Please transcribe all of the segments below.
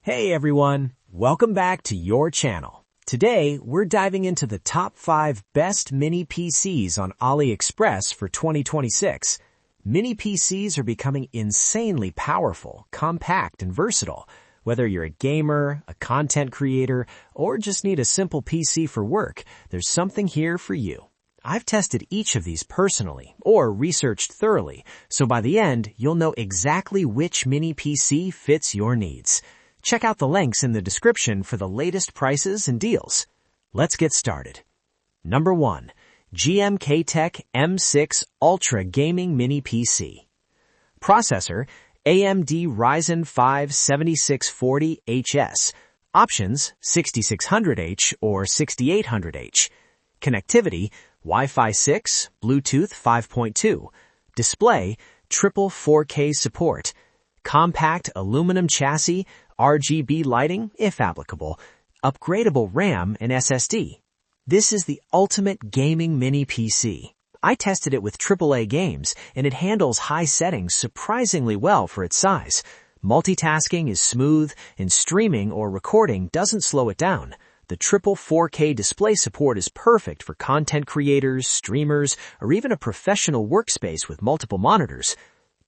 Hey everyone, welcome back to your channel. Today, we're diving into the top 5 best mini PCs on AliExpress for 2026. Mini PCs are becoming insanely powerful, compact, and versatile. Whether you're a gamer, a content creator, or just need a simple PC for work, there's something here for you. I've tested each of these personally, or researched thoroughly, so by the end, you'll know exactly which mini PC fits your needs. Check out the links in the description for the latest prices and deals. Let's get started. Number 1. GMKtec M6 Ultra Gaming Mini PC. Processor, AMD Ryzen 5 7640HS. Options, 6600H or 6800H. Connectivity, Wi-Fi 6, Bluetooth 5.2. Display, triple 4K support. Compact aluminum chassis, RGB lighting, if applicable, upgradable RAM and SSD. This is the ultimate gaming mini PC. I tested it with AAA games, and it handles high settings surprisingly well for its size. Multitasking is smooth, and streaming or recording doesn't slow it down. The triple 4K display support is perfect for content creators, streamers, or even a professional workspace with multiple monitors.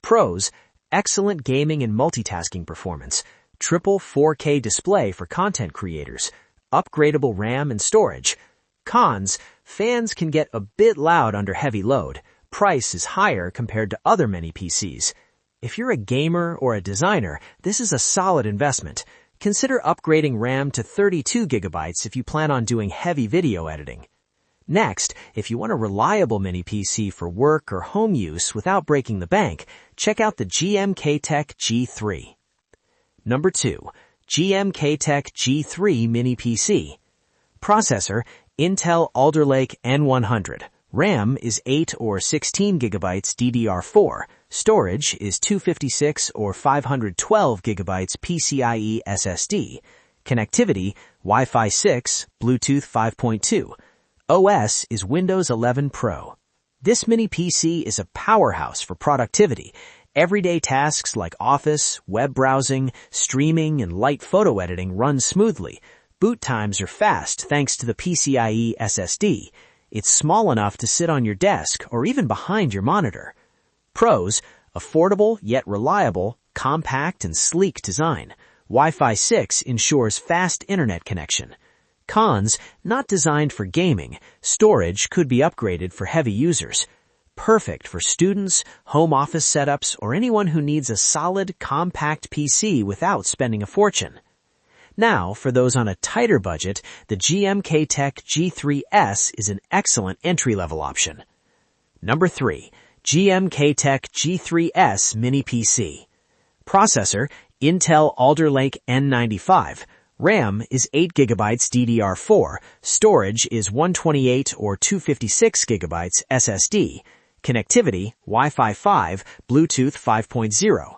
Pros: excellent gaming and multitasking performance. Triple 4K display for content creators. Upgradable RAM and storage. Cons: fans can get a bit loud under heavy load. Price is higher compared to other mini PCs. If you're a gamer or a designer, this is a solid investment. Consider upgrading RAM to 32 GB if you plan on doing heavy video editing. Next, if you want a reliable mini PC for work or home use without breaking the bank, check out the GMKtec G3. Number 2. GMKtec G3 Mini PC. Processor, Intel Alder N100. RAM is 8 or 16 GB DDR4. Storage is 256 or 512 GB PCIe SSD. Connectivity, Wi-Fi 6, Bluetooth 5.2. OS is Windows 11 Pro. This mini PC is a powerhouse for productivity. Everyday tasks like office, web browsing, streaming, and light photo editing run smoothly. Boot times are fast thanks to the PCIe SSD. It's small enough to sit on your desk or even behind your monitor. Pros: affordable yet reliable, compact and sleek design. Wi-Fi 6 ensures fast internet connection. Cons: not designed for gaming. Storage could be upgraded for heavy users. Perfect for students, home office setups, or anyone who needs a solid, compact PC without spending a fortune. Now, for those on a tighter budget, the GMKtec G3S is an excellent entry-level option. Number 3. GMKtec G3S Mini PC. Processor, Intel Alder Lake N95. RAM is 8 GB DDR4. Storage is 128 or 256 GB SSD. Connectivity, Wi-Fi 5, Bluetooth 5.0.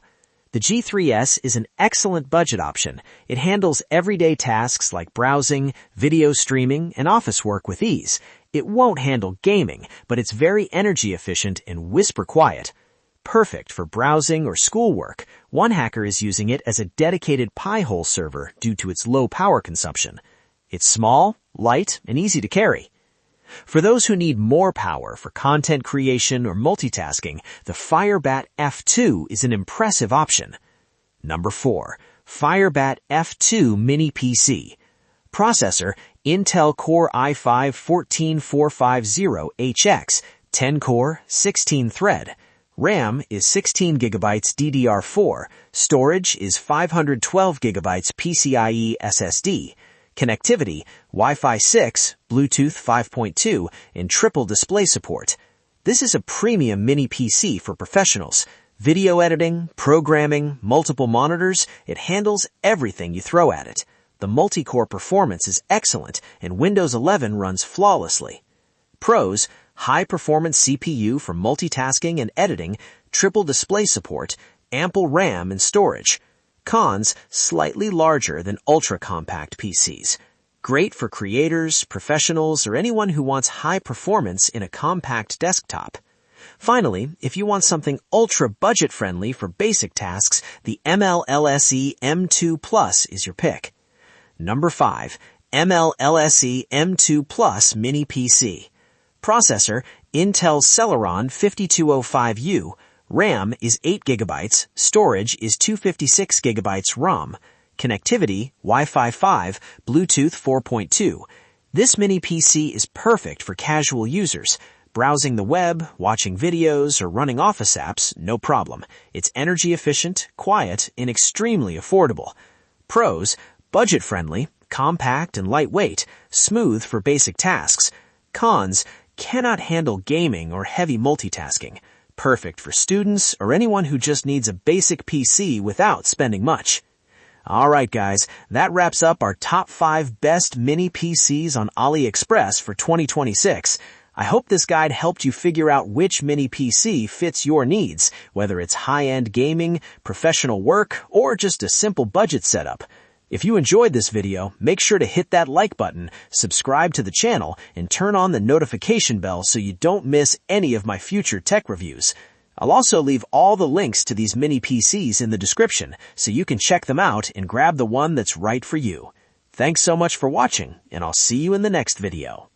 The G3S is an excellent budget option. It handles everyday tasks like browsing, video streaming, and office work with ease. It won't handle gaming, but it's very energy efficient and whisper quiet. Perfect for browsing or schoolwork. One hacker is using it as a dedicated Pi-hole server due to its low power consumption. It's small, light, and easy to carry. For those who need more power for content creation or multitasking, the FireBat F2 is an impressive option. Number 4. FireBat F2 Mini PC. Processor, Intel Core i5-14450HX, 10-core, 16-thread. RAM is 16 GB DDR4. Storage is 512 GB PCIe SSD. Connectivity, Wi-Fi 6, Bluetooth 5.2, and triple display support. This is a premium mini PC for professionals. Video editing, programming, multiple monitors, it handles everything you throw at it. The multi-core performance is excellent, and Windows 11 runs flawlessly. Pros: high-performance CPU for multitasking and editing, triple display support, ample RAM and storage. Cons: slightly larger than ultra-compact PCs. Great for creators, professionals, or anyone who wants high performance in a compact desktop. Finally, if you want something ultra budget-friendly for basic tasks, the MLLSE M2 Plus is your pick. Number 5. MLLSE M2 Plus Mini PC. Processor, Intel Celeron 5205U. RAM is 8GB, storage is 256GB ROM. Connectivity, Wi-Fi 5, Bluetooth 4.2. This mini PC is perfect for casual users. Browsing the web, watching videos, or running Office apps, no problem. It's energy efficient, quiet, and extremely affordable. Pros, budget-friendly, compact and lightweight, smooth for basic tasks. Cons, cannot handle gaming or heavy multitasking. Perfect for students or anyone who just needs a basic PC without spending much. Alright guys, that wraps up our top 5 best mini PCs on AliExpress for 2026. I hope this guide helped you figure out which mini PC fits your needs, whether it's high-end gaming, professional work, or just a simple budget setup. If you enjoyed this video, make sure to hit that like button, subscribe to the channel, and turn on the notification bell so you don't miss any of my future tech reviews. I'll also leave all the links to these mini PCs in the description, so you can check them out and grab the one that's right for you. Thanks so much for watching, and I'll see you in the next video.